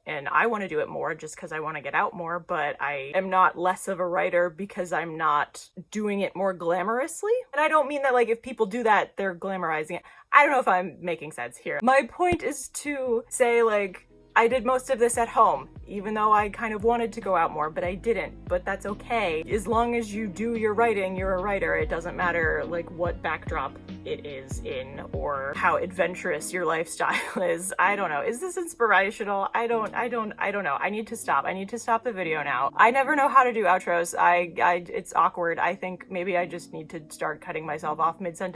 And I want to do it more just because I want to get out more, but I am not less of a writer because I'm not doing it more glamorously. And I don't mean that like if people do that, they're glamorizing it. I don't know if I'm making sense here. My point is to say like, I did most of this at home, even though I kind of wanted to go out more, but I didn't. But that's okay. As long as you do your writing, you're a writer. It doesn't matter like what backdrop it is in or how adventurous your lifestyle is. I don't know. Is this inspirational? I don't know. I need to stop. I need to stop the video now. I never know how to do outros. It's awkward. I think maybe I just need to start cutting myself off mid-sentence.